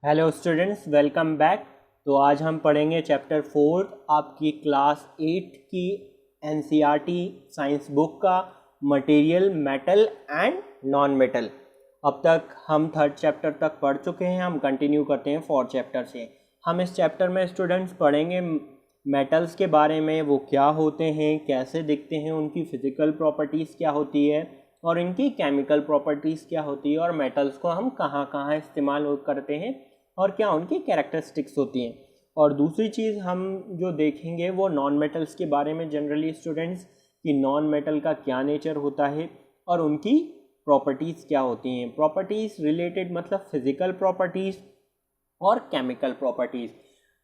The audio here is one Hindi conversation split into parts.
Hello students, welcome back. तो आज हम पढ़ेंगे चैप्टर 4 आपकी क्लास 8 की एनसीईआरटी साइंस बुक का material, metal and non metal. अब तक हम थर्ड चैप्टर तक पढ़ चुके हैं। हम कंटिन्यू करते हैं फोर्थ चैप्टर से। हम इस चैप्टर में स्टूडेंट्स पढ़ेंगे मेटल्स के बारे में, वो क्या होते हैं, कैसे दिखते हैं, उनकी फ़िज़िकल प्रॉपर्टीज़ क्या होती है और इनकी केमिकल प्रॉपर्टीज़ क्या होती है, और मेटल्स को हम कहाँ कहाँ इस्तेमाल करते हैं और क्या उनकी कैरेक्टरिस्टिक्स होती हैं। और दूसरी चीज़ हम जो देखेंगे वो नॉन मेटल्स के बारे में जनरली स्टूडेंट्स, कि नॉन मेटल का क्या नेचर होता है और उनकी प्रॉपर्टीज़ क्या होती हैं। प्रॉपर्टीज़ रिलेटेड मतलब फिज़िकल प्रॉपर्टीज़ और केमिकल प्रॉपर्टीज़।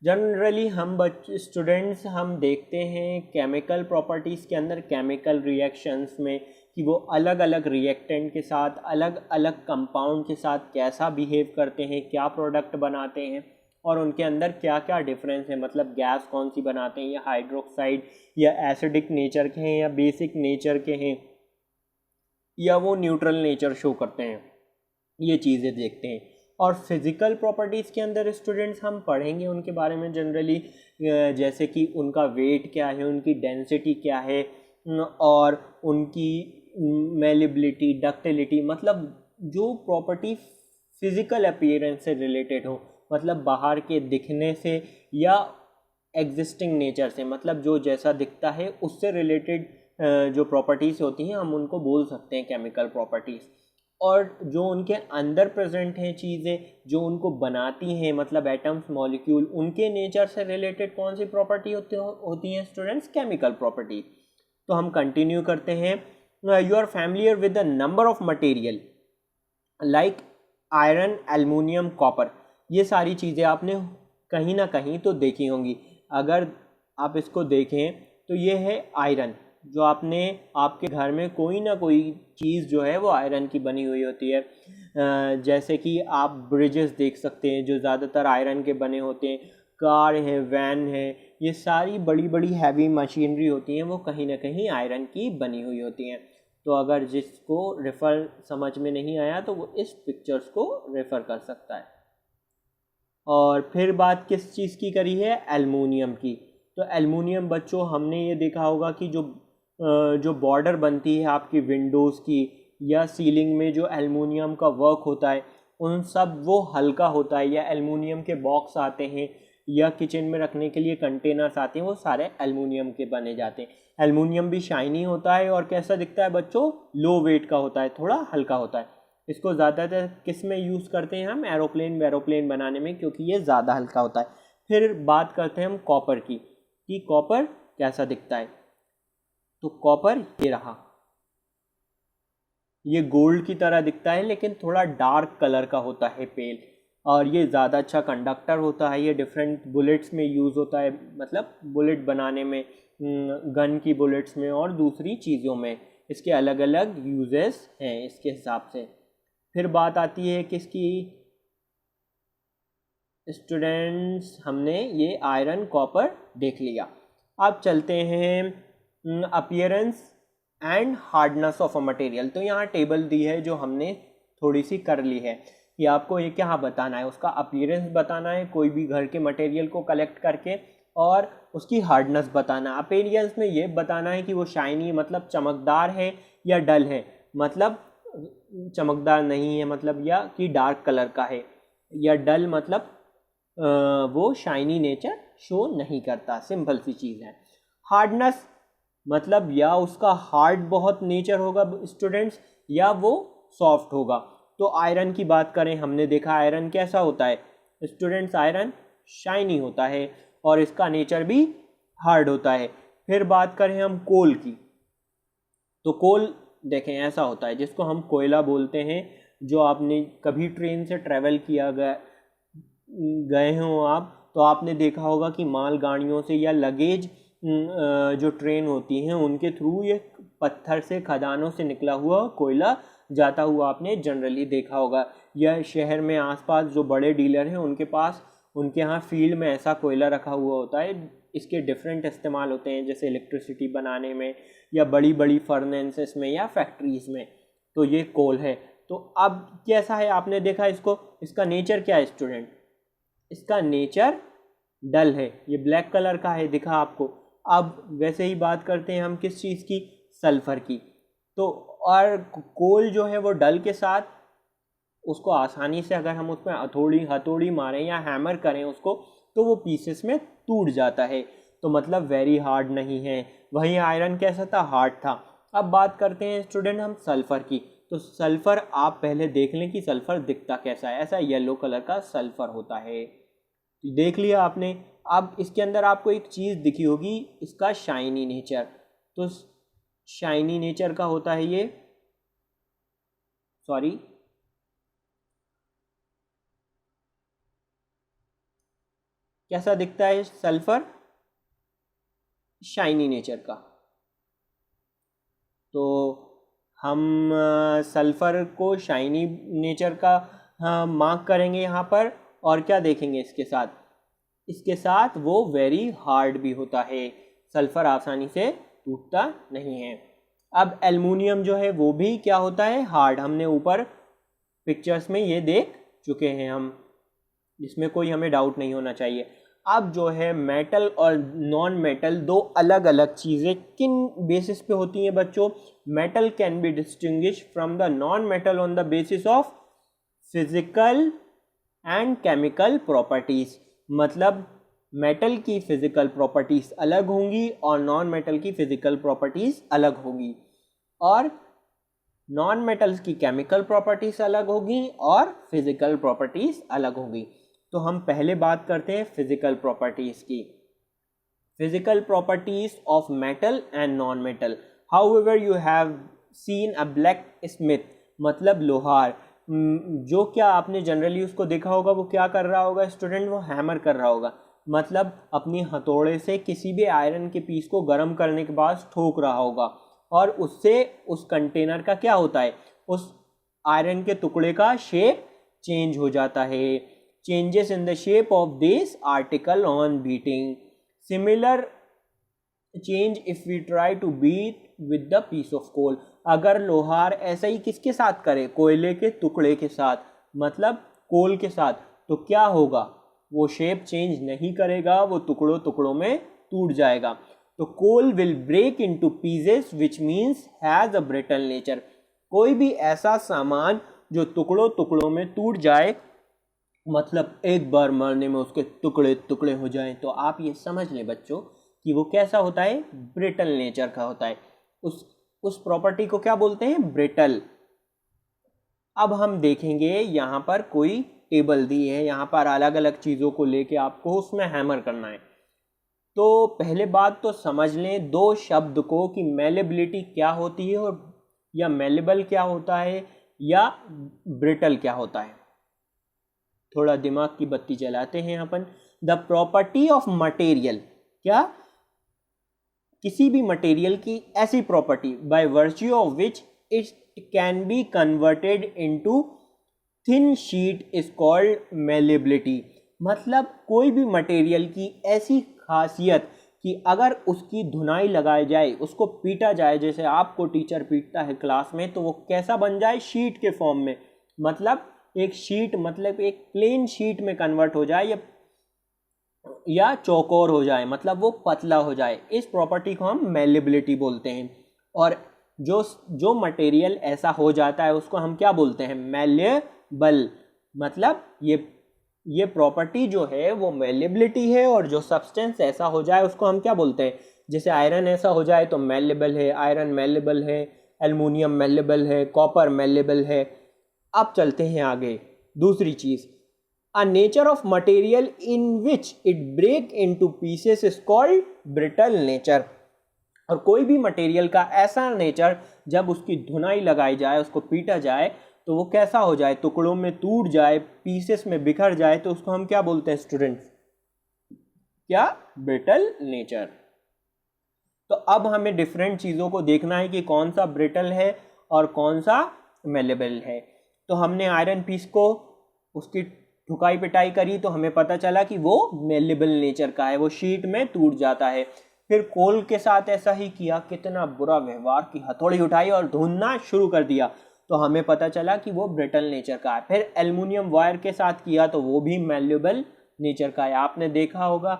जनरली हम बच्चे स्टूडेंट्स हम देखते हैं केमिकल प्रॉपर्टीज़ के अंदर केमिकल रिएक्शंस में कि वो अलग अलग रिएक्टेंट के साथ, अलग अलग कंपाउंड के साथ कैसा बिहेव करते हैं, क्या प्रोडक्ट बनाते हैं और उनके अंदर क्या क्या डिफरेंस है। मतलब गैस कौन सी बनाते हैं, या हाइड्रोक्साइड या एसिडिक नेचर के हैं या बेसिक नेचर के हैं या वो न्यूट्रल नेचर शो करते हैं, ये चीज़ें देखते हैं। और फिज़िकल प्रॉपर्टीज़ के अंदर स्टूडेंट्स हम पढ़ेंगे उनके बारे में जनरली, जैसे कि उनका वेट क्या है, उनकी डेंसिटी क्या है, और उनकी मेलेबिलिटी, डक्टिलिटी, मतलब जो प्रॉपर्टी फिज़िकल अपीयरेंस से रिलेटेड हो, मतलब बाहर के दिखने से या एग्जिस्टिंग नेचर से, मतलब जो जैसा दिखता है उससे रिलेटेड जो प्रॉपर्टीज़ होती हैं हम उनको बोल सकते हैं केमिकल प्रॉपर्टीज़। और जो उनके अंदर प्रेजेंट हैं चीज़ें जो उनको बनाती हैं, मतलब एटम्स, मॉलिक्यूल, उनके नेचर से रिलेटेड कौन सी प्रॉपर्टी होती हैं स्टूडेंट्स, केमिकल प्रॉपर्टी। तो हम कंटिन्यू करते हैं। You are familiar with the number of material like iron, aluminium, copper. ये सारी चीज़ें आपने कहीं ना कहीं तो देखी होंगी। अगर आप इसको देखें तो ये है आयरन, जो आपने आपके घर में कोई ना कोई चीज़ जो है वो आयरन की बनी हुई होती है। जैसे कि आप ब्रिजेस देख सकते हैं जो ज़्यादातर आयरन के बने होते हैं, कार है, वैन है, ये सारी बड़ी बड़ी हैवी मशीनरी होती हैं, वो कहीं ना कहीं आयरन की बनी हुई होती हैं। तो अगर जिसको रेफ़र समझ में नहीं आया तो वो इस पिक्चर्स को रेफ़र कर सकता है। और फिर बात किस चीज़ की करी है, एल्युमिनियम की। तो एल्युमिनियम बच्चों हमने ये देखा होगा कि जो बॉर्डर बनती है आपकी विंडोज़ की या सीलिंग में, जो एल्युमिनियम का वर्क होता है उन सब वो हल्का होता है, या एल्युमिनियम के बॉक्स आते हैं या किचन में रखने के लिए कंटेनर्स आते हैं, वो सारे एल्युमिनियम के बने जाते हैं। एल्युमिनियम भी शाइनी होता है और कैसा दिखता है बच्चों, लो वेट का होता है, थोड़ा हल्का होता है। इसको ज़्यादातर किस में यूज़ करते हैं हम, एरोप्लेन वेरोप्लेन बनाने में, क्योंकि ये ज़्यादा हल्का होता है। फिर बात करते हैं हम कॉपर की, कि कॉपर कैसा दिखता है। तो कॉपर ये रहा, ये गोल्ड की तरह दिखता है लेकिन थोड़ा डार्क कलर का होता है, पेल, और ये ज़्यादा अच्छा कंडक्टर होता है। ये डिफरेंट बुलेट्स में यूज़ होता है, मतलब बुलेट बनाने में, गन की बुलेट्स में और दूसरी चीज़ों में इसके अलग अलग यूजेस हैं इसके हिसाब से। फिर बात आती है किसकी स्टूडेंट्स, हमने ये आयरन कॉपर देख लिया। अब चलते हैं appearance and hardness of a material. तो यहाँ टेबल दी है जो हमने थोड़ी सी कर ली है, कि आपको ये क्या बताना है, उसका अपीयरेंस बताना है कोई भी घर के मटेरियल को कलेक्ट करके, और उसकी हार्डनेस बताना। अपीयरेंस में ये बताना है कि वो शाइनी मतलब चमकदार है या डल है, मतलब चमकदार नहीं है मतलब, या कि डार्क कलर का है, या डल मतलब वो शाइनी नेचर शो नहीं करता। सिंपल सी चीज़ है। हार्डनेस मतलब या उसका हार्ड बहुत नेचर होगा स्टूडेंट्स, या वो सॉफ्ट होगा। तो आयरन की बात करें, हमने देखा आयरन कैसा होता है स्टूडेंट्स, आयरन शाइनी होता है और इसका नेचर भी हार्ड होता है। फिर बात करें हम कोल की, तो कोल देखें ऐसा होता है जिसको हम कोयला बोलते हैं। जो आपने कभी ट्रेन से ट्रैवल किया गए हों आप, तो आपने देखा होगा कि माल गाड़ियों से या लगेज जो ट्रेन होती हैं उनके थ्रू ये पत्थर से, खदानों से निकला हुआ कोयला जाता हुआ आपने जनरली देखा होगा। या शहर में आसपास जो बड़े डीलर हैं उनके पास, उनके यहाँ फील्ड में ऐसा कोयला रखा हुआ होता है। इसके डिफरेंट इस्तेमाल होते हैं, जैसे इलेक्ट्रिसिटी बनाने में या बड़ी बड़ी फर्नेसेस में या फैक्ट्रीज़ में। तो ये कोल है। तो अब कैसा है आपने देखा इसको, इसका नेचर क्या है स्टूडेंट, इसका नेचर डल है, ये ब्लैक कलर का है, दिखा आपको। अब वैसे ही बात करते हैं हम किस चीज़ की, सल्फ़र की। तो और कोल जो है वो डल के साथ, उसको आसानी से अगर हम उसमें हथौड़ी मारें या हैमर करें उसको, तो वो पीसेस में टूट जाता है। तो मतलब वेरी हार्ड नहीं है। वहीं आयरन कैसा था, हार्ड था। अब बात करते हैं स्टूडेंट हम सल्फ़र की। तो सल्फ़र आप पहले देख लें कि सल्फ़र दिखता कैसा है। ऐसा येलो कलर का सल्फ़र होता है, देख लिया आपने। अब इसके अंदर आपको एक चीज़ दिखी होगी, इसका शाइनी नेचर। तो शाइनी नेचर का होता है ये, सॉरी, कैसा दिखता है सल्फर, शाइनी नेचर का। तो हम सल्फर को शाइनी नेचर का मार्क करेंगे यहाँ पर। और क्या देखेंगे इसके साथ, इसके साथ वो वेरी हार्ड भी होता है, सल्फर आसानी से टूटता नहीं है। अब एल्युमिनियम जो है वो भी क्या होता है, हार्ड। हमने ऊपर पिक्चर्स में ये देख चुके हैं हम, इसमें कोई हमें डाउट नहीं होना चाहिए। अब जो है मेटल और नॉन मेटल दो अलग अलग चीज़ें किन बेसिस पे होती हैं बच्चों। Metal can be distinguish from the non metal on the basis of physical and chemical properties. मतलब मेटल की फिजिकल प्रॉपर्टीज़ अलग होंगी और नॉन मेटल की फिजिकल प्रॉपर्टीज़ अलग होंगी, और नॉन मेटल्स की केमिकल प्रॉपर्टीज़ अलग होगी और फिजिकल प्रॉपर्टीज़ अलग होगी। तो हम पहले बात करते हैं फिजिकल प्रॉपर्टीज़ की। Physical properties of metal and non metal. However you have seen a black Smith, मतलब लोहार। जो क्या आपने जनरली उसको देखा होगा, वो क्या कर रहा होगा स्टूडेंट, वो हैमर कर रहा होगा। मतलब अपनी हथौड़े से किसी भी आयरन के पीस को गर्म करने के बाद ठोक रहा होगा, और उससे उस कंटेनर का क्या होता है, उस आयरन के टुकड़े का शेप चेंज हो जाता है। Changes in the shape of this article on beating, similar change if we try to beat with the piece of coal. अगर लोहार ऐसा ही किसके साथ करे, कोयले के टुकड़े के साथ, मतलब कोल के साथ, तो क्या होगा, वो शेप चेंज नहीं करेगा, वो टुकड़ों टुकड़ों में टूट जाएगा। तो coal will break into pieces which means has a brittle nature. कोई भी ऐसा सामान जो टुकड़ों टुकड़ों में टूट जाए, मतलब एक बार मारने में उसके टुकड़े टुकड़े हो जाएं, तो आप ये समझ लें बच्चों कि वो कैसा होता है, ब्रिटल नेचर का होता है। उस प्रॉपर्टी को क्या बोलते हैं, ब्रिटल। अब हम देखेंगे यहाँ पर कोई टेबल दी है, यहाँ पर अलग अलग चीज़ों को लेके आपको उसमें हैमर करना है। तो पहले बात तो समझ लें दो शब्द को कि मेलेबिलिटी क्या होती है, और या मेलेबल क्या होता है, या ब्रिटल क्या होता है। थोड़ा दिमाग की बत्ती जलाते हैं अपन। द प्रॉपर्टी ऑफ मटेरियल, क्या, किसी भी मटेरियल की ऐसी property bye virtue of which it can be converted into thin sheet is called malleability. मतलब कोई भी मटेरियल की ऐसी खासियत कि अगर उसकी धुनाई लगाई जाए, उसको पीटा जाए, जैसे आपको टीचर पीटता है क्लास में, तो वो कैसा बन जाए, शीट के फॉर्म में। मतलब एक शीट, मतलब एक प्लेन शीट में कन्वर्ट हो जाए, या चौकोर हो जाए, मतलब वो पतला हो जाए। इस प्रॉपर्टी को हम मेलेबिलिटी बोलते हैं। और जो मटेरियल ऐसा हो जाता है उसको हम क्या बोलते हैं, मेलेबल। मतलब ये प्रॉपर्टी जो है वो मेलेबिलिटी है, और जो सब्सटेंस ऐसा हो जाए उसको हम क्या बोलते हैं। जैसे आयरन ऐसा हो जाए तो मेलेबल है, आयरन मेलेबल है, एल्युमिनियम मेलेबल है, कॉपर मेलेबल है। अब चलते हैं आगे, दूसरी चीज़, a nature of material in which it break into pieces is called brittle nature। और कोई भी मटेरियल का ऐसा नेचर जब उसकी धुनाई लगाई जाए, उसको पीटा जाए, तो वो कैसा हो जाए, टुकड़ों में टूट जाए, पीसेस में बिखर जाए, तो उसको हम क्या बोलते हैं स्टूडेंट्स, क्या, ब्रिटल नेचर। तो अब हमें डिफरेंट चीज़ों को देखना है कि कौन सा ब्रिटल है और कौन सा मेलेबल है। तो हमने आयरन पीस को उसकी ठुकाई पिटाई करी, तो हमें पता चला कि वो मेलेबल नेचर का है, वो शीट में टूट जाता है। फिर कोल के साथ ऐसा ही किया, कितना बुरा व्यवहार की हथौड़ी उठाई और ढूंढना शुरू कर दिया, तो हमें पता चला कि वो ब्रिटल नेचर का है। फिर एल्युमिनियम वायर के साथ किया तो वो भी मेलेबल नेचर का है। आपने देखा होगा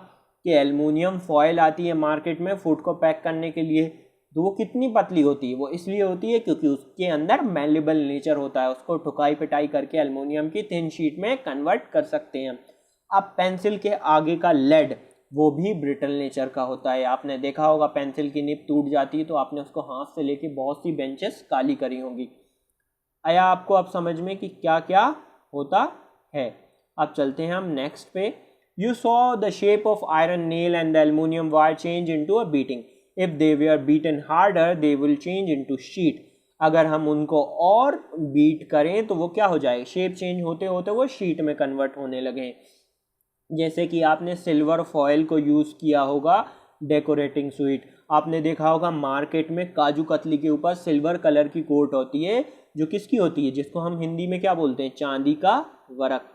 कि एल्युमिनियम फॉयल आती है मार्केट में फूड को पैक करने के लिए, तो वो कितनी पतली होती है? वो इसलिए होती है क्योंकि उसके अंदर मेल्लेबल नेचर होता है। उसको ठुकाई पिटाई करके एल्युमिनियम की थिन शीट में कन्वर्ट कर सकते हैं। अब पेंसिल के आगे का लेड, वो भी ब्रिटल नेचर का होता है। आपने देखा होगा पेंसिल की निब टूट जाती है तो आपने उसको हाथ से लेके बहुत सी बेंचेस काली करी होंगी। आया आपको अब समझ में कि क्या क्या होता है? अब चलते हैं हम नेक्स्ट पे। You saw the shape of iron nail and the aluminium wire change into a beating. If they were beaten harder they will change into sheet. अगर हम उनको और बीट करें तो वो क्या हो जाए? शेप चेंज होते होते वो शीट में कन्वर्ट होने लगे। जैसे कि आपने सिल्वर फॉयल को यूज़ किया होगा डेकोरेटिंग स्वीट। आपने देखा होगा मार्केट में काजू कतली के ऊपर सिल्वर कलर की कोट होती है, जो किसकी होती है? जिसको हम हिंदी में क्या बोलते हैं? चांदी का वर्क।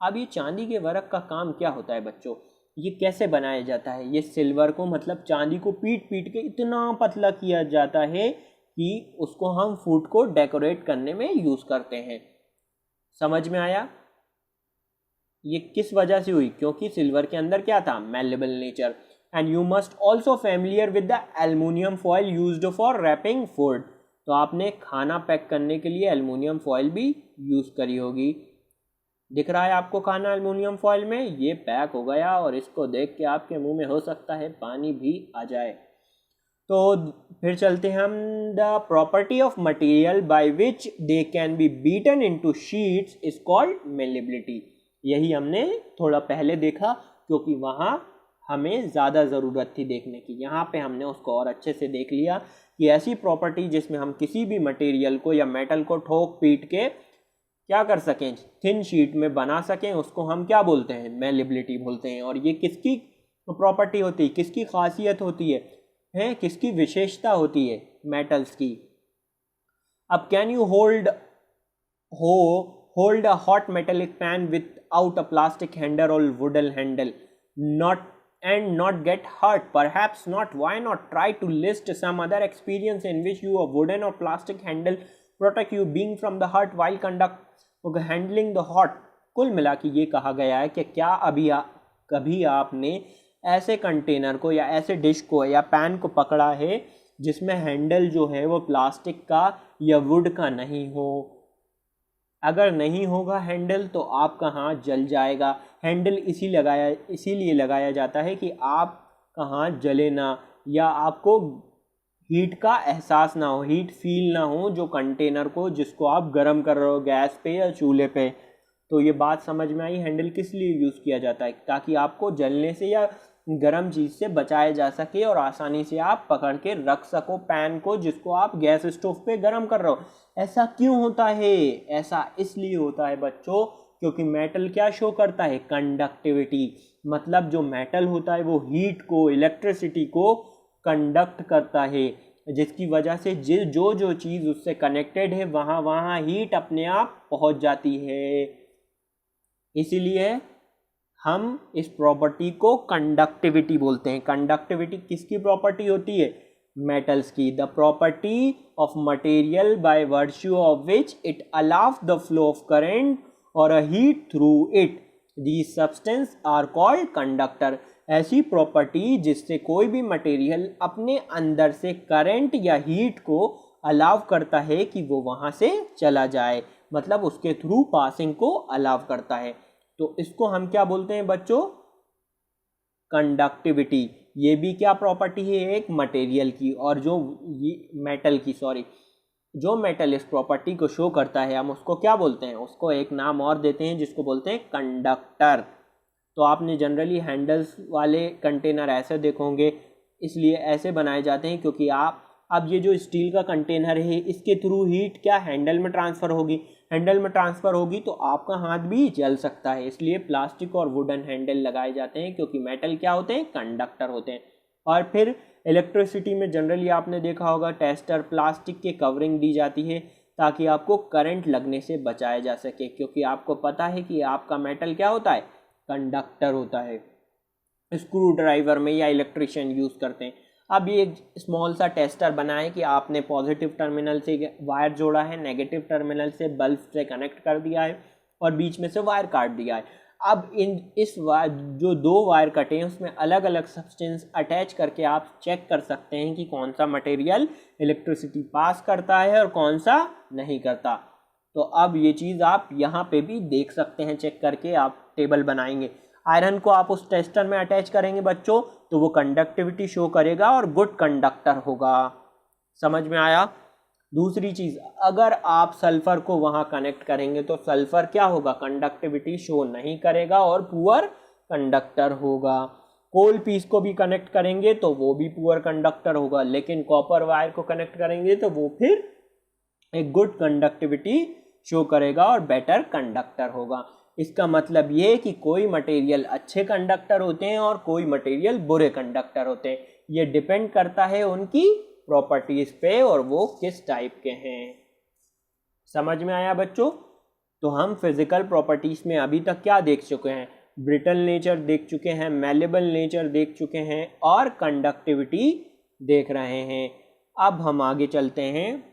अब ये चांदी के वर्क का काम क्या होता है बच्चों? ये कैसे बनाया जाता है? ये सिल्वर को मतलब चांदी को पीट पीट के इतना पतला किया जाता है कि उसको हम फूड को डेकोरेट करने में यूज़ करते हैं। समझ में आया? ये किस वजह से हुई? क्योंकि सिल्वर के अंदर क्या था? Malleable nature. And you must also familiar with the aluminium foil used for wrapping food. तो आपने खाना पैक करने के लिए एल्युमिनियम फॉयल भी यूज़ करी होगी। दिख रहा है आपको खाना एल्युमिनियम फॉयल में? ये पैक हो गया और इसको देख के आपके मुंह में हो सकता है पानी भी आ जाए। तो फिर चलते हैं हम। The property of material by which they can be beaten into sheets is called malleability. यही हमने थोड़ा पहले देखा क्योंकि वहाँ हमें ज़्यादा ज़रूरत थी देखने की। यहाँ पे हमने उसको और अच्छे से देख लिया कि ऐसी प्रॉपर्टी जिसमें हम किसी भी मटेरियल को या मेटल को ठोक पीट के क्या कर सकें? थिन शीट में बना सकें, उसको हम क्या बोलते हैं? मेल्लेबिलिटी बोलते हैं। और ये किसकी प्रॉपर्टी होती है? किसकी खासियत होती है? किसकी विशेषता होती है? मेटल्स की। अब can you hold a hot metallic pan without a plastic handle or wooden handle not get hurt? Perhaps not. Why not? Try to list some other experience in which a wooden or plastic handle protect you being from the hurt while handling the hot। कुल मिला के ये कहा गया है कि क्या कभी आपने ऐसे कंटेनर को या ऐसे डिश को या पैन को पकड़ा है जिसमें हैंडल जो है वो प्लास्टिक का या वुड का नहीं हो? अगर नहीं होगा हैंडल तो आपका हाथ जल जाएगा। हैंडल इसीलिए लगाया जाता है कि आपका हाथ जले ना या आपको हीट का एहसास ना हो, हीट फील ना हो जो कंटेनर को जिसको आप गर्म कर रहे हो गैस पे या चूल्हे पे। तो ये बात समझ में आई? हैंडल किस लिए यूज़ किया जाता है? ताकि आपको जलने से या गर्म चीज़ से बचाया जा सके और आसानी से आप पकड़ के रख सको पैन को जिसको आप गैस स्टोव पे गर्म कर रहे हो। ऐसा क्यों होता है? ऐसा इसलिए होता है बच्चों क्योंकि मेटल क्या शो करता है? कंडक्टिविटी। मतलब जो मेटल होता है वो हीट को, इलेक्ट्रिसिटी को कंडक्ट करता है, जिसकी वजह से जो चीज़ उससे कनेक्टेड है वहाँ हीट अपने आप पहुँच जाती है। इसीलिए हम इस प्रॉपर्टी को कंडक्टिविटी बोलते हैं। कंडक्टिविटी किसकी प्रॉपर्टी होती है? मेटल्स की। The property of material by virtue of which it allows the flow of current और a heat through it, these substance are called conductor. ऐसी प्रॉपर्टी जिससे कोई भी मटेरियल अपने अंदर से करंट या हीट को अलाउ करता है कि वो वहाँ से चला जाए, मतलब उसके थ्रू पासिंग को अलाउ करता है। तो इसको हम क्या बोलते हैं बच्चों? कंडक्टिविटी। ये भी क्या प्रॉपर्टी है? एक मटेरियल की। और जो मेटल की, जो मेटल इस प्रॉपर्टी को शो करता है हम उसको क्या बोलते हैं? उसको एक नाम और देते हैं जिसको बोलते हैं कंडक्टर। तो आपने जनरली हैंडल्स वाले कंटेनर ऐसे देखोगे, इसलिए ऐसे बनाए जाते हैं क्योंकि अब ये जो स्टील का कंटेनर है इसके थ्रू हीट क्या हैंडल में ट्रांसफ़र होगी, हैंडल में ट्रांसफ़र होगी तो आपका हाथ भी जल सकता है। इसलिए प्लास्टिक और वुडन हैंडल लगाए जाते हैं क्योंकि मेटल क्या होते हैं? कंडक्टर होते हैं। और फिर इलेक्ट्रिसिटी में जनरली आपने देखा होगा टेस्टर प्लास्टिक के कवरिंग दी जाती है ताकि आपको करंट लगने से बचाया जा सके, क्योंकि आपको पता है कि आपका मेटल क्या होता है? कंडक्टर होता है। स्क्रू ड्राइवर में या इलेक्ट्रिशियन यूज़ करते हैं। अब ये एक स्मॉल सा टेस्टर बना है कि आपने पॉजिटिव टर्मिनल से वायर जोड़ा है, नेगेटिव टर्मिनल से बल्ब से कनेक्ट कर दिया है और बीच में से वायर काट दिया है। अब इस वायर, जो 2 वायर कटे हैं उसमें अलग अलग सब्सटेंस अटैच करके आप चेक कर सकते हैं कि कौन सा मटेरियल इलेक्ट्रिसिटी पास करता है और कौन सा नहीं करता। तो अब ये चीज़ आप यहाँ पे भी देख सकते हैं, चेक करके आप टेबल बनाएंगे। आयरन को आप उस टेस्टर में अटैच करेंगे बच्चों तो वो कंडक्टिविटी शो करेगा और गुड कंडक्टर होगा। समझ में आया? दूसरी चीज़, अगर आप सल्फर को वहाँ कनेक्ट करेंगे तो सल्फर क्या होगा, कंडक्टिविटी शो नहीं करेगा और पुअर कंडक्टर होगा। कोल पीस को भी कनेक्ट करेंगे तो वो भी पुअर कंडक्टर होगा, लेकिन कॉपर वायर को कनेक्ट करेंगे तो वो फिर एक गुड कंडक्टिविटी शो करेगा और बेटर कंडक्टर होगा। इसका मतलब ये कि कोई मटेरियल अच्छे कंडक्टर होते हैं और कोई मटेरियल बुरे कंडक्टर होते हैं। ये डिपेंड करता है उनकी प्रॉपर्टीज पे और वो किस टाइप के हैं। समझ में आया बच्चों? तो हम फिजिकल प्रॉपर्टीज में अभी तक क्या देख चुके हैं, ब्रिटल नेचर देख चुके हैं, मैलेबल नेचर देख चुके हैं और कंडक्टिविटी देख रहे हैं। अब हम आगे चलते हैं।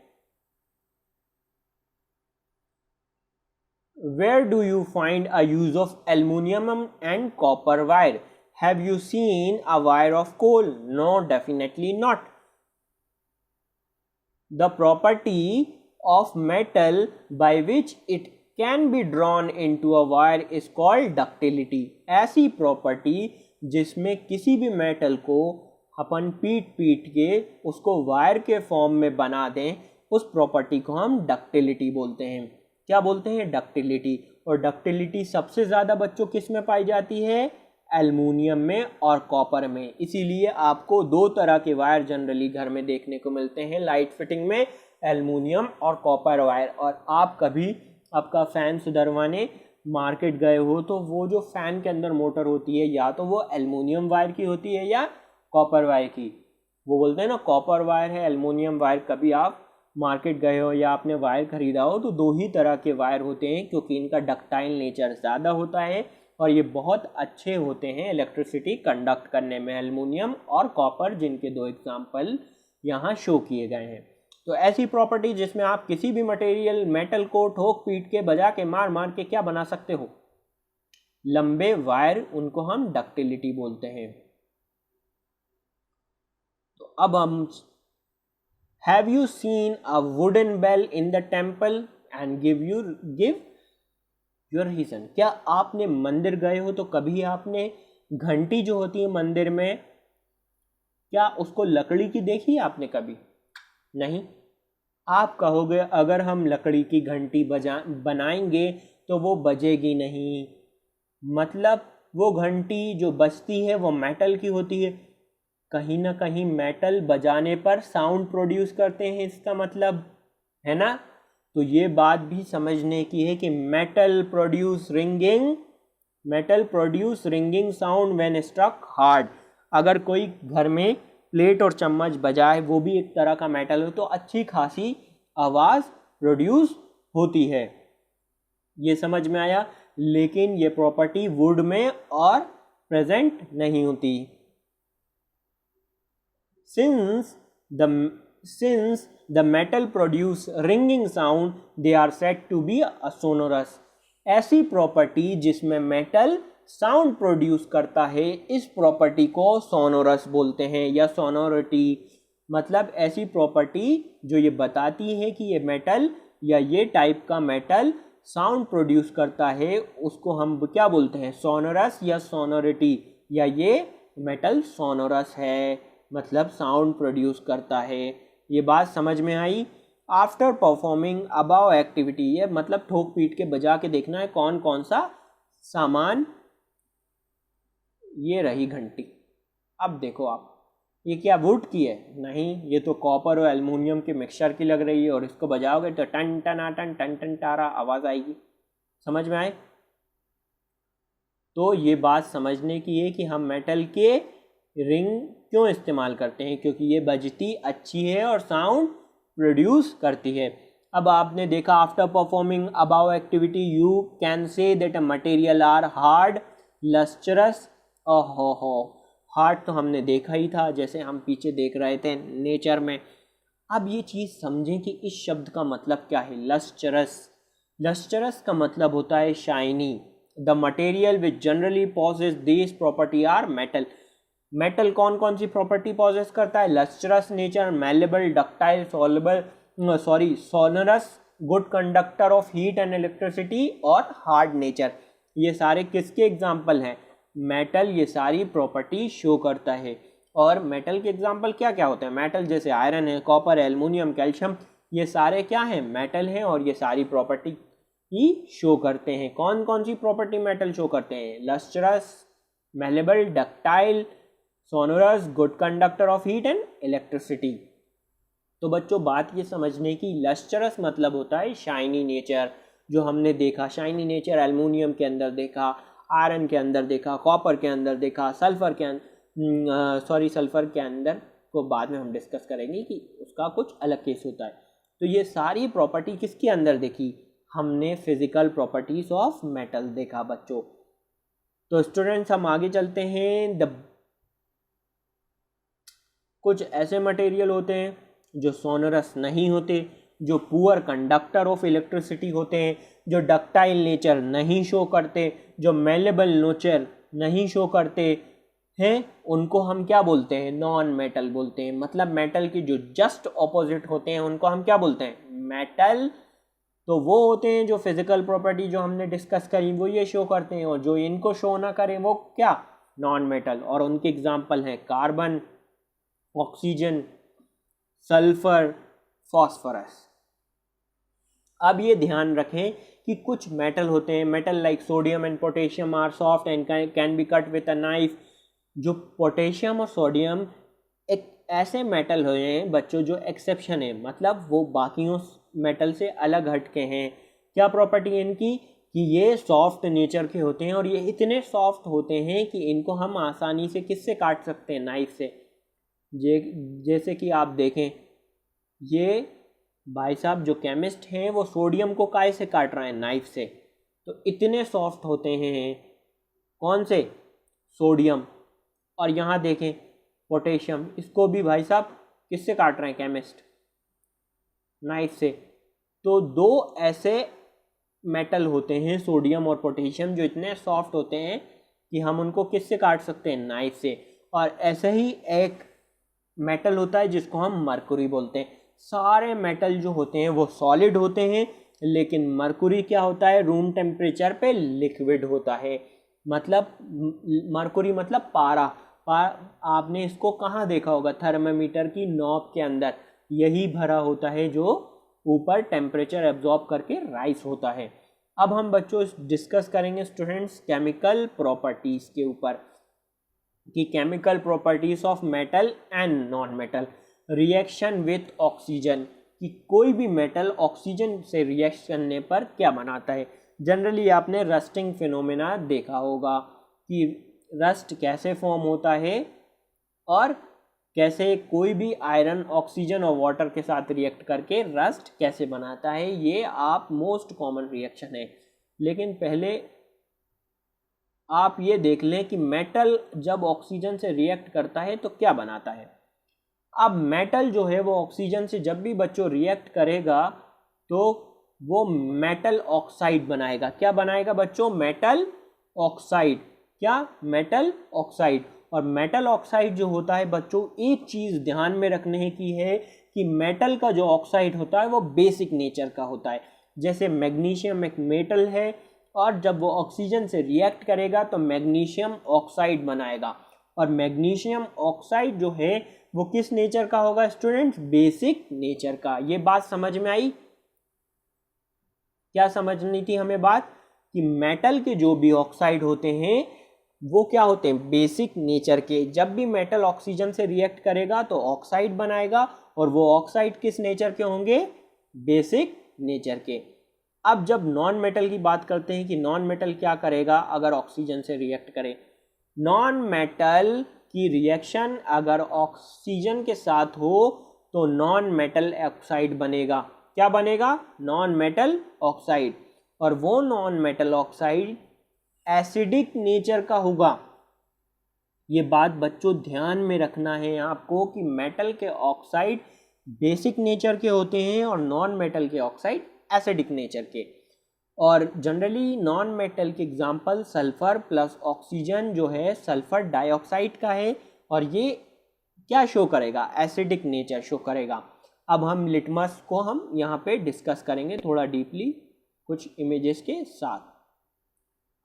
Where do you find a use of aluminum and copper wire? Have you seen a wire of coal? No, definitely not. The property of metal by which it can be drawn into a wire is called ductility. ऐसी प्रॉपर्टी जिसमें किसी भी मेटल को अपन पीट के उसको वायर के फॉर्म में बना दें, उस प्रॉपर्टी को हम डक्टिलिटी बोलते हैं। क्या बोलते हैं? डक्टिलिटी। और डक्टिलिटी सबसे ज़्यादा बच्चों किस में पाई जाती है? एल्युमिनियम में और कॉपर में। इसीलिए आपको 2 तरह के वायर जनरली घर में देखने को मिलते हैं लाइट फिटिंग में, एल्युमिनियम और कॉपर वायर। और आप कभी आपका फ़ैन सुधरवाने मार्केट गए हो तो वो जो फ़ैन के अंदर मोटर होती है या तो वो एल्युमिनियम वायर की होती है या कॉपर वायर की। वो बोलते हैं ना कॉपर वायर है, एल्युमिनियम वायर। कभी आप मार्केट गए हो या आपने वायर खरीदा हो तो 2 ही तरह के वायर होते हैं, क्योंकि इनका डक्टाइल नेचर ज़्यादा होता है और ये बहुत अच्छे होते हैं इलेक्ट्रिसिटी कंडक्ट करने में, एल्युमिनियम और कॉपर, जिनके 2 एग्जाम्पल यहाँ शो किए गए हैं। तो ऐसी प्रॉपर्टी जिसमें आप किसी भी मटेरियल मेटल को ठोक पीट के बजा के मार के क्या बना सकते हो, लंबे वायर, उनको हम डक्टिलिटी बोलते हैं। तो अब हम Have you seen a wooden bell in the temple and give your reason? क्या आपने मंदिर गए हो तो कभी आपने घंटी जो होती है मंदिर में, क्या उसको लकड़ी की देखी आपने कभी? नहीं। आप कहोगे अगर हम लकड़ी की घंटी बनाएंगे तो वो बजेगी नहीं, मतलब वो घंटी जो बजती है वो मेटल की होती है। कहीं ना कहीं मेटल बजाने पर साउंड प्रोड्यूस करते हैं, इसका मतलब है ना। तो ये बात भी समझने की है कि metal produce ringing sound when struck hard. अगर कोई घर में प्लेट और चम्मच बजाए, वो भी एक तरह का मेटल हो, तो अच्छी खासी आवाज़ प्रोड्यूस होती है। ये समझ में आया? लेकिन ये प्रॉपर्टी वुड में और प्रेजेंट नहीं होती। Since the metal produce ringing sound, they are said to be a sonorous. ऐसी प्रॉपर्टी जिसमें मेटल साउंड प्रोड्यूस करता है, इस प्रॉपर्टी को सोनोरस बोलते हैं या सोनोरिटी। मतलब ऐसी प्रॉपर्टी जो ये बताती है कि ये मेटल या ये टाइप का मेटल साउंड प्रोड्यूस करता है, उसको हम क्या बोलते हैं? सोनोरस या सोनोरिटी, या ये मेटल सोनोरस है, मतलब साउंड प्रोड्यूस करता है। ये बात समझ में आई? आफ्टर परफॉर्मिंग अबाव एक्टिविटी, ये मतलब ठोक पीट के बजा के देखना है कौन कौन सा सामान। ये रही घंटी। अब देखो आप, ये क्या वुड की है? नहीं, ये तो कॉपर और एल्युमिनियम के मिक्सचर की लग रही है, और इसको बजाओगे तो टन टन टन टन टन टारा आवाज़ आएगी। समझ में आए? तो ये बात समझने की है कि हम मेटल के रिंग क्यों इस्तेमाल करते हैं, क्योंकि ये बजती अच्छी है और साउंड प्रोड्यूस करती है। अब आपने देखा after performing above activity you can say that a material are hard, lustrous. ओहो, हार्ड तो हमने देखा ही था, जैसे हम पीछे देख रहे थे नेचर में। अब ये चीज़ समझें कि इस शब्द का मतलब क्या है। लस्टरस का मतलब होता है shiny, the material which generally possess this property are metal. Metal कौन कौन सी प्रॉपर्टी पॉसेस करता है? Lustrous nature, malleable, ductile, soluble, sonorous, good conductor of heat and electricity और हार्ड नेचर। ये सारे किसके एग्जाम्पल हैं? मेटल ये सारी प्रॉपर्टी शो करता है। और मेटल के एग्जाम्पल क्या क्या होते हैं? मेटल जैसे आयरन है, कॉपर, एल्युमिनियम, कैल्शियम, ये सारे क्या हैं? मेटल हैं और ये सारी प्रॉपर्टी ही शो करते हैं। कौन कौन सी प्रॉपर्टी मेटल शो करते हैं? Lustrous, malleable, ductile, sonorous, good conductor of heat and electricity. तो बच्चों बात ये समझने की, लस्ट्रस मतलब होता है शाइनी नेचर, जो हमने देखा शाइनी नेचर एल्युमिनियम के अंदर देखा, आयरन के अंदर देखा, कॉपर के अंदर देखा, सल्फर के अंदर को बाद में हम डिस्कस करेंगे कि उसका कुछ अलग केस होता है। तो ये सारी प्रॉपर्टी किसके अंदर देखी? हमने फिजिकल प्रॉपर्टीज ऑफ मेटल देखा बच्चों। तो स्टूडेंट्स हम आगे चलते हैं। कुछ ऐसे मटेरियल होते हैं जो सोनरस नहीं होते, जो पुअर कंडक्टर ऑफ इलेक्ट्रिसिटी होते हैं, जो डक्टाइल नेचर नहीं शो करते, जो मेलेबल नेचर नहीं शो करते हैं, उनको हम क्या बोलते हैं? नॉन मेटल बोलते हैं। मतलब मेटल के जो जस्ट ऑपोजिट होते हैं उनको हम क्या बोलते हैं? मेटल। तो वो होते हैं जो फिजिकल प्रॉपर्टी जो हमने डिस्कस करी वो ये शो करते हैं, और जो इनको शो ना करें वो क्या? Non metal. और उनके एग्जाम्पल हैं कार्बन, ऑक्सीजन, सल्फर, फॉस्फोरस। अब ये ध्यान रखें कि कुछ मेटल होते हैं, metal like sodium and potassium are soft and can be cut with a knife. जो पोटेशियम और सोडियम एक ऐसे मेटल हुए हैं बच्चों जो एक्सेप्शन है, मतलब वो बाकियों मेटल से अलग हटके हैं। क्या प्रॉपर्टी है इनकी? कि ये सॉफ्ट नेचर के होते हैं, और ये इतने सॉफ्ट होते हैं कि इनको हम आसानी से किससे काट सकते हैं? नाइफ से। जैसे कि आप देखें, ये भाई साहब जो केमिस्ट हैं वो सोडियम को काय से काट रहे हैं? नाइफ से। तो इतने सॉफ्ट होते हैं कौन से? सोडियम। और यहाँ देखें पोटेशियम, इसको भी भाई साहब किससे काट रहे हैं? केमिस्ट, नाइफ से। तो दो ऐसे मेटल होते हैं सोडियम और पोटेशियम जो इतने सॉफ्ट होते हैं कि हम उनको किससे काट सकते हैं? नाइफ से। और ऐसे ही एक मेटल होता है जिसको हम मरकुरी बोलते हैं। सारे मेटल जो होते हैं वो सॉलिड होते हैं, लेकिन मरकुरी क्या होता है? रूम टेम्परेचर पे लिक्विड होता है। मतलब मरकुरी मतलब पारा। आपने इसको कहाँ देखा होगा? थर्मामीटर की नॉब के अंदर यही भरा होता है जो ऊपर टेम्परेचर एब्जॉर्ब करके राइज होता है। अब हम बच्चों डिस्कस करेंगे स्टूडेंट्स केमिकल प्रॉपर्टीज के ऊपर, कि chemical properties of metal and non metal. Reaction with oxygen, कि कोई भी मेटल ऑक्सीजन से रिएक्ट करने पर क्या बनाता है। जनरली आपने रस्टिंग फिनोमेना देखा होगा कि रस्ट कैसे फॉर्म होता है और कैसे कोई भी आयरन ऑक्सीजन और वाटर के साथ रिएक्ट करके रस्ट कैसे बनाता है। ये आप मोस्ट कॉमन रिएक्शन है। लेकिन पहले आप ये देख लें कि मेटल जब ऑक्सीजन से रिएक्ट करता है तो क्या बनाता है। अब मेटल जो है वो ऑक्सीजन से जब भी बच्चों रिएक्ट करेगा तो वो मेटल ऑक्साइड बनाएगा। क्या बनाएगा बच्चों? Metal oxide. क्या? Metal oxide. और मेटल ऑक्साइड जो होता है बच्चों, एक चीज़ ध्यान में रखने की है कि मेटल का जो ऑक्साइड होता है वो बेसिक नेचर का होता है। जैसे मैग्नीशियम एक मेटल है, और जब वो ऑक्सीजन से रिएक्ट करेगा तो मैग्नीशियम ऑक्साइड बनाएगा। और मैग्नीशियम ऑक्साइड जो है वो किस नेचर का होगा स्टूडेंट्स? बेसिक नेचर का। ये बात समझ में आई? क्या समझनी थी हमें बात? कि मेटल के जो भी ऑक्साइड होते हैं वो क्या होते हैं? बेसिक नेचर के। जब भी मेटल ऑक्सीजन से रिएक्ट करेगा तो ऑक्साइड बनाएगा, और वो ऑक्साइड किस नेचर के होंगे? बेसिक नेचर के। अब जब नॉन मेटल की बात करते हैं कि नॉन मेटल क्या करेगा अगर ऑक्सीजन से रिएक्ट करे। नॉन मेटल की रिएक्शन अगर ऑक्सीजन के साथ हो तो नॉन मेटल ऑक्साइड बनेगा। क्या बनेगा? Non metal oxide. और वो non metal oxide acidic nature का होगा। ये बात बच्चों ध्यान में रखना है आपको कि मेटल के ऑक्साइड बेसिक नेचर के होते हैं और नॉन मेटल के ऑक्साइड एसिडिक नेचर के। और जनरली नॉन मेटल के एग्जांपल सल्फर प्लस ऑक्सीजन जो है सल्फर डाइऑक्साइड का है, और ये क्या शो करेगा, एसिडिक नेचर शो करेगा। अब हम लिटमस को हम यहाँ पे डिस्कस करेंगे थोड़ा डीपली कुछ इमेजेस के साथ।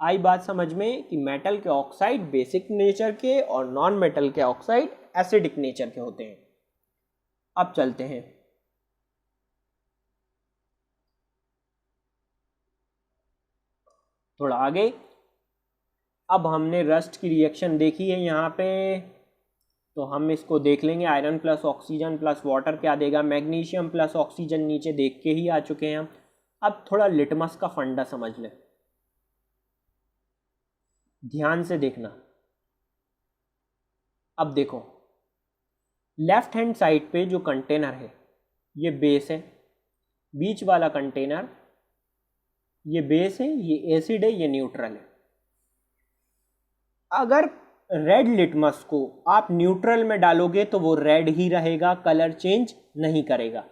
आई बात समझ में कि मेटल के ऑक्साइड बेसिक नेचर के और नॉन मेटल के ऑक्साइड एसिडिक नेचर के होते हैं। अब चलते हैं थोड़ा आगे। अब हमने रस्ट की रिएक्शन देखी है यहाँ पे, तो हम इसको देख लेंगे। Iron plus oxygen plus water क्या देगा, मैग्नीशियम प्लस ऑक्सीजन नीचे देख के ही आ चुके हैं हम। अब थोड़ा लिटमस का फंडा समझ लें, ध्यान से देखना। अब देखो लेफ्ट हैंड साइड पे जो कंटेनर है ये बेस है, बीच वाला कंटेनर ये बेस है, ये एसिड है, ये न्यूट्रल है। अगर रेड लिटमस को आप न्यूट्रल में डालोगे तो वो रेड ही रहेगा, कलर चेंज नहीं करेगा।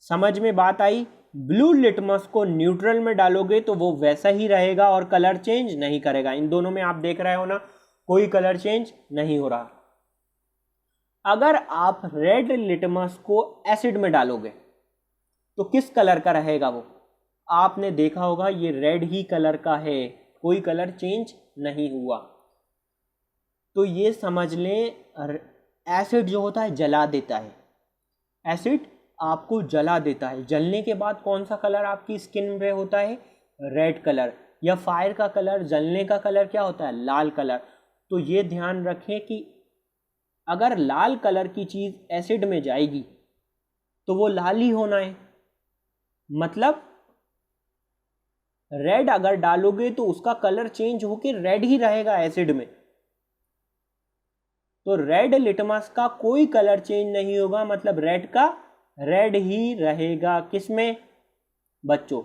समझ में बात आई। ब्लू लिटमस को न्यूट्रल में डालोगे तो वो वैसा ही रहेगा और कलर चेंज नहीं करेगा। इन दोनों में आप देख रहे हो ना, कोई कलर चेंज नहीं हो रहा। अगर आप रेड लिटमस को एसिड में डालोगे तो किस कलर का रहेगा वो, आपने देखा होगा ये रेड ही कलर का है, कोई कलर चेंज नहीं हुआ। तो ये समझ लें एसिड जो होता है जला देता है, एसिड आपको जला देता है। जलने के बाद कौन सा कलर आपकी स्किन पे होता है, रेड कलर। या फायर का कलर, जलने का कलर क्या होता है, लाल कलर। तो ये ध्यान रखें कि अगर लाल कलर की चीज़ एसिड में जाएगी तो वो लाल ही होना है, मतलब रेड अगर डालोगे तो उसका कलर चेंज होकर रेड ही रहेगा एसिड में। तो रेड लिटमस का कोई कलर चेंज नहीं होगा, मतलब रेड का रेड ही रहेगा। किसमें बच्चों,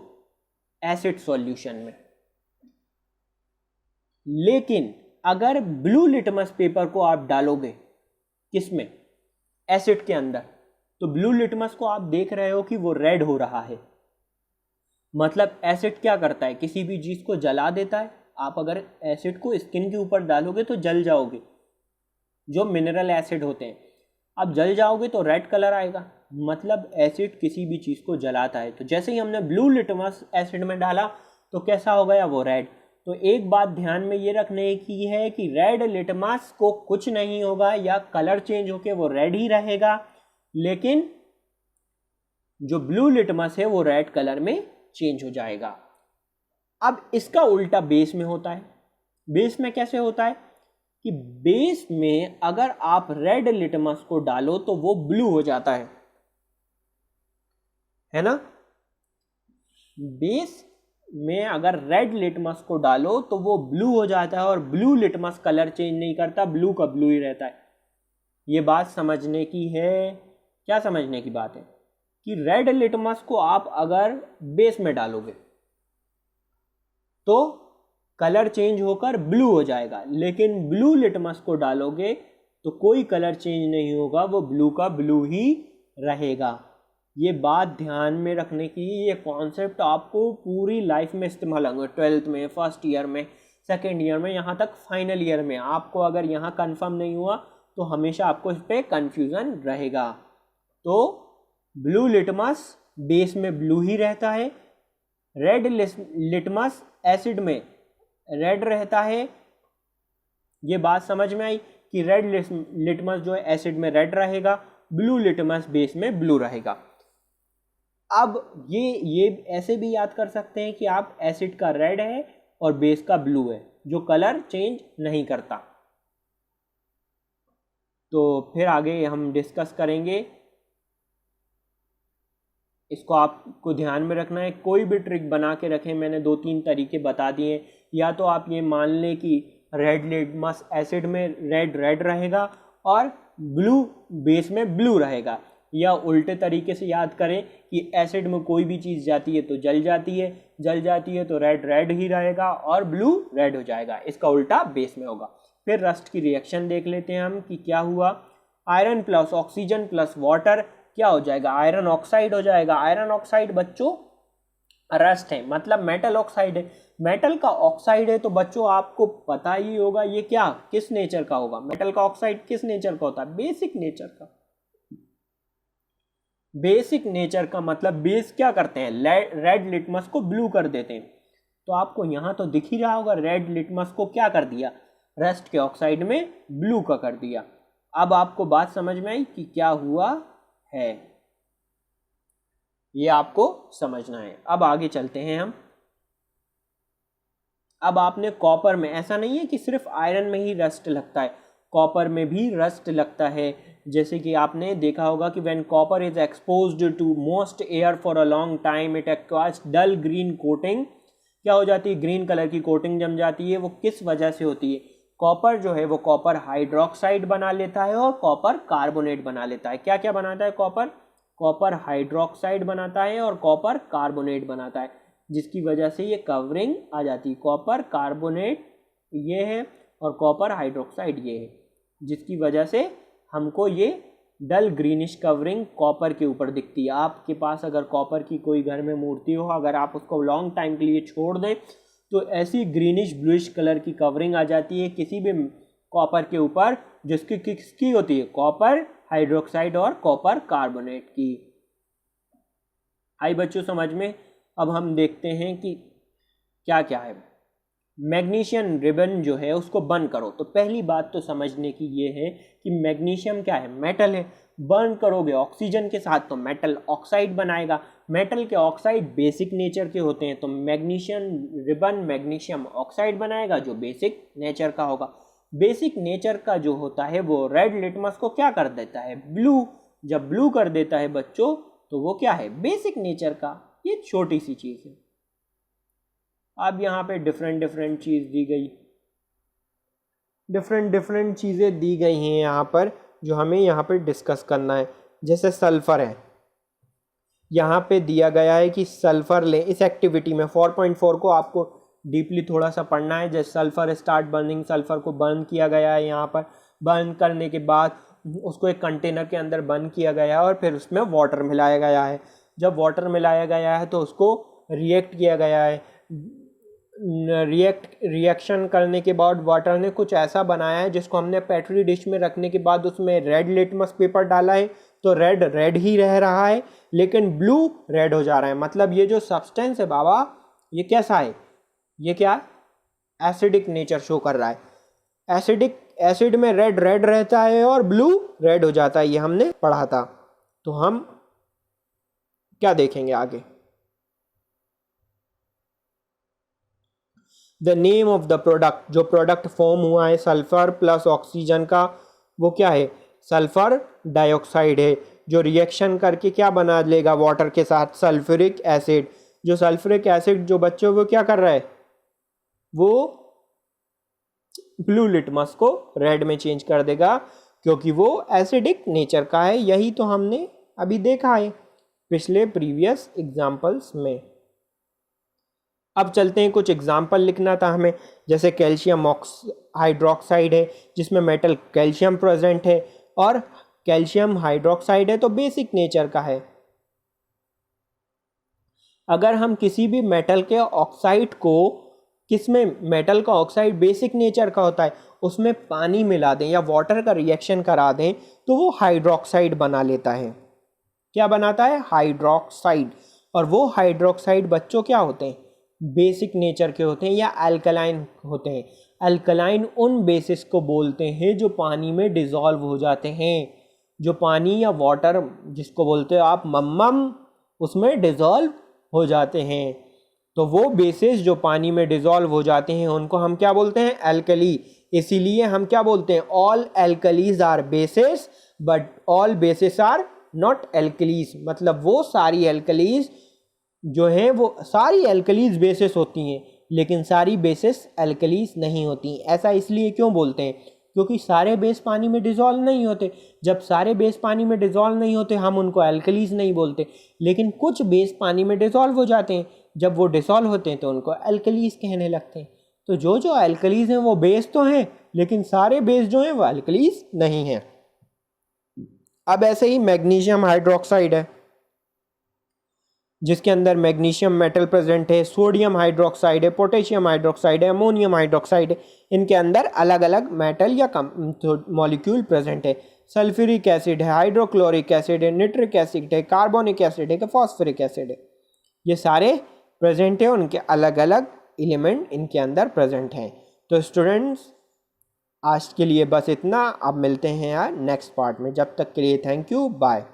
एसिड सॉल्यूशन में। लेकिन अगर ब्लू लिटमस पेपर को आप डालोगे किसमें, एसिड के अंदर, तो ब्लू लिटमस को आप देख रहे हो कि वो रेड हो रहा है। मतलब एसिड क्या करता है, किसी भी चीज को जला देता है। आप अगर एसिड को स्किन के ऊपर डालोगे तो जल जाओगे, जो मिनरल एसिड होते हैं। अब जल जाओगे तो रेड कलर आएगा, मतलब एसिड किसी भी चीज को जलाता है। तो जैसे ही हमने ब्लू लिटमस एसिड में डाला तो कैसा हो गया, वो रेड। तो एक बात ध्यान में ये रखने की है कि रेड लिटमस को कुछ नहीं होगा या कलर चेंज होके वो रेड ही रहेगा, लेकिन जो ब्लू लिटमस है वो रेड कलर में चेंज हो जाएगा। अब इसका उल्टा बेस में होता है। बेस में कैसे होता है कि बेस में अगर आप रेड लिटमस को डालो तो वो ब्लू हो जाता है ना। बेस में अगर रेड लिटमस को डालो तो वो ब्लू हो जाता है, और ब्लू लिटमस कलर चेंज नहीं करता, ब्लू का ब्लू ही रहता है। ये बात समझने की है। क्या समझने की बात है कि रेड लिटमस को आप अगर बेस में डालोगे तो कलर चेंज होकर ब्लू हो जाएगा, लेकिन ब्लू लिटमस को डालोगे तो कोई कलर चेंज नहीं होगा, वो ब्लू का ब्लू ही रहेगा। ये बात ध्यान में रखने की, ये कॉन्सेप्ट आपको पूरी लाइफ में इस्तेमाल होंगे, 12th में, फर्स्ट ईयर में, सेकेंड ईयर में, यहाँ तक फाइनल ईयर में। आपको अगर यहाँ कंफर्म नहीं हुआ तो हमेशा आपको इस पर कन्फ्यूज़न रहेगा। तो ब्लू लिटमस बेस में ब्लू ही रहता है, रेड लिटमस एसिड में रेड रहता है। ये बात समझ में आई कि रेड लिटमस जो है एसिड में रेड रहेगा, ब्लू लिटमस बेस में ब्लू रहेगा। अब ये ऐसे भी याद कर सकते हैं कि आप एसिड का रेड है और बेस का ब्लू है, जो कलर चेंज नहीं करता। तो फिर आगे हम डिस्कस करेंगे। इसको आपको ध्यान में रखना है, कोई भी ट्रिक बना के रखें। मैंने 2-3 तरीके बता दिए। या तो आप ये मान लें कि रेड लिटमस एसिड में रेड रहेगा और ब्लू बेस में ब्लू रहेगा, या उल्टे तरीके से याद करें कि एसिड में कोई भी चीज़ जाती है तो जल जाती है तो रेड ही रहेगा और ब्लू रेड हो जाएगा। इसका उल्टा बेस में होगा। फिर रस्ट की रिएक्शन देख लेते हैं हम कि क्या हुआ। Iron plus oxygen plus water क्या हो जाएगा, आयरन ऑक्साइड हो जाएगा। आयरन ऑक्साइड बच्चों रस्ट है, मतलब मेटल ऑक्साइड है। मेटल का ऑक्साइड है तो बच्चों आपको पता ही होगा ये क्या किस नेचर का होगा। मेटल का ऑक्साइड किस नेचर का होता है? बेसिक नेचर का। बेसिक नेचर का मतलब बेस क्या करते हैं, रेड लिटमस को ब्लू कर देते हैं। तो आपको यहां तो दिख ही रहा होगा, रेड लिटमस को क्या कर दिया, रस्ट के ऑक्साइड में ब्लू का कर दिया। अब आपको बात समझ में आई कि क्या हुआ है, ये आपको समझना है। अब आगे चलते हैं हम। अब आपने कॉपर में, ऐसा नहीं है कि सिर्फ आयरन में ही रस्ट लगता है, कॉपर में भी रस्ट लगता है। जैसे कि आपने देखा होगा कि when copper is exposed to most air for a long time it acquires dull green coating. क्या हो जाती है, ग्रीन कलर की कोटिंग जम जाती है। वो किस वजह से होती है, कॉपर जो है वो कॉपर हाइड्रोक्साइड बना लेता है और कॉपर कार्बोनेट बना लेता है। क्या क्या बनाता है कॉपर, कॉपर हाइड्रोक्साइड बनाता है और कॉपर कार्बोनेट बनाता है, जिसकी वजह से ये कवरिंग आ जाती है। कॉपर कार्बोनेट ये है और कॉपर हाइड्रोक्साइड ये है, जिसकी वजह से हमको ये डल ग्रीनिश कवरिंग कॉपर के ऊपर दिखती है। आपके पास अगर कॉपर की कोई घर में मूर्ति हो, अगर आप उसको लॉन्ग टाइम के लिए छोड़ दें तो ऐसी ग्रीनिश ब्लूइश कलर की कवरिंग आ जाती है किसी भी कॉपर के ऊपर, जिसकी किसकी होती है, कॉपर हाइड्रोक्साइड और कॉपर कार्बोनेट की। आई बच्चों समझ में। अब हम देखते हैं कि क्या क्या है। मैग्नीशियम रिबन जो है उसको बर्न करो, तो पहली बात तो समझने की ये है कि मैग्नीशियम क्या है, मेटल है। बर्न करोगे ऑक्सीजन के साथ तो मेटल ऑक्साइड बनाएगा। मेटल के ऑक्साइड बेसिक नेचर के होते हैं, तो मैग्नीशियम रिबन मैग्नीशियम ऑक्साइड बनाएगा जो बेसिक नेचर का होगा। बेसिक नेचर का जो होता है वो रेड लिटमस को क्या कर देता है, ब्लू। जब ब्लू कर देता है बच्चों तो वो क्या है, बेसिक नेचर का। ये छोटी सी चीज़ है। अब यहाँ पे डिफरेंट चीज़ दी गई, डिफरेंट चीज़ें दी गई हैं यहाँ पर जो हमें यहाँ पे डिस्कस करना है। जैसे सल्फ़र है, यहाँ पे दिया गया है कि सल्फ़र लें इस एक्टिविटी में। 4.4 को आपको डीपली थोड़ा सा पढ़ना है। जैसे सल्फ़र स्टार्ट बर्निंग, सल्फ़र को बर्न किया गया है। यहाँ पर बर्न करने के बाद उसको एक कंटेनर के अंदर बर्न किया गया है और फिर उसमें वाटर मिलाया गया है। जब वाटर मिलाया गया है तो उसको रिएक्ट किया गया है। रिएक्शन करने के बाद वाटर ने कुछ ऐसा बनाया है जिसको हमने पेट्री डिश में रखने के बाद उसमें रेड लिटमस पेपर डाला है, तो रेड रेड ही रह रहा है लेकिन ब्लू रेड हो जा रहा है। मतलब ये जो सब्सटेंस है बाबा ये कैसा है, ये क्या एसिडिक नेचर शो कर रहा है। एसिड में रेड रेड रहता है और ब्लू रेड हो जाता है, ये हमने पढ़ा था। तो हम क्या देखेंगे आगे, the name of the product, जो प्रोडक्ट फॉर्म हुआ है सल्फर प्लस ऑक्सीजन का, वो क्या है, सल्फर डाइऑक्साइड है, जो रिएक्शन करके क्या बना लेगा वाटर के साथ, सल्फ्यूरिक एसिड। जो सल्फ्यूरिक एसिड जो बच्चों वो क्या कर रहा है, वो ब्लू लिटमस को रेड में चेंज कर देगा क्योंकि वो एसिडिक नेचर का है। यही तो हमने अभी देखा है पिछले प्रीवियस एग्जाम्पल्स में। अब चलते हैं, कुछ एग्जाम्पल लिखना था हमें। जैसे कैल्शियम हाइड्रोक्साइड है जिसमें मेटल कैल्शियम प्रेजेंट है और कैल्शियम हाइड्रोक्साइड है तो बेसिक नेचर का है। अगर हम किसी भी मेटल के ऑक्साइड को, किसमें मेटल का ऑक्साइड बेसिक नेचर का होता है, उसमें पानी मिला दें या वाटर का रिएक्शन करा दें तो वो हाइड्रोक्साइड बना लेता है। क्या बनाता है, हाइड्रोक्साइड। और वो हाइड्रोक्साइड बच्चों क्या होते हैं, बेसिक नेचर के होते हैं या अल्कलाइन होते हैं। अल्कलाइन उन बेसिस को बोलते हैं जो पानी में डिसॉल्व हो जाते हैं, जो पानी या वाटर जिसको बोलते हो आप मम्मम, उसमें डिसॉल्व हो जाते हैं। तो वो बेसिस जो पानी में डिसॉल्व हो जाते हैं उनको हम क्या बोलते हैं, एल्कली। इसीलिए हम क्या बोलते हैं, all alkalis are bases but all bases are not alkalis. मतलब वो सारी एल्कलीज जो हैं वो सारी एल्कलीज बेसिस होती हैं लेकिन सारी बेसिस एल्कलीज नहीं होती। ऐसा इसलिए क्यों बोलते हैं, क्योंकि सारे बेस पानी में डिसॉल्व नहीं होते। जब सारे बेस पानी में डिसॉल्व नहीं होते हम उनको एल्कलीज नहीं बोलते, लेकिन कुछ बेस पानी में डिसॉल्व हो जाते हैं, जब वो डिसॉल्व होते हैं तो उनको एल्कलीज कहने लगते हैं। तो जो जो एल्कलीज हैं वो बेस तो हैं लेकिन सारे बेस जो हैं वो एल्कलीज नहीं हैं। अब ऐसे ही मैग्नीशियम हाइड्रोक्साइड है, जिसके अंदर मैग्नीशियम मेटल प्रेजेंट है, सोडियम हाइड्रोक्साइड है, पोटेशियम हाइड्रोक्साइड है, अमोनियम हाइड्रोक्साइड है। इनके अंदर अलग अलग मेटल या मॉलिक्यूल प्रेजेंट है। सल्फ्यूरिक एसिड है, हाइड्रोक्लोरिक एसिड है, निट्रिक एसिड है, कार्बोनिक एसिड है, फॉस्फोरिक एसिड है। ये सारे प्रेजेंट है, उनके अलग अलग एलिमेंट इनके अंदर प्रेजेंट हैं। तो स्टूडेंट्स आज के लिए बस इतना, अब मिलते हैं यार नेक्स्ट पार्ट में। जब तक के लिए थैंक यू, बाय।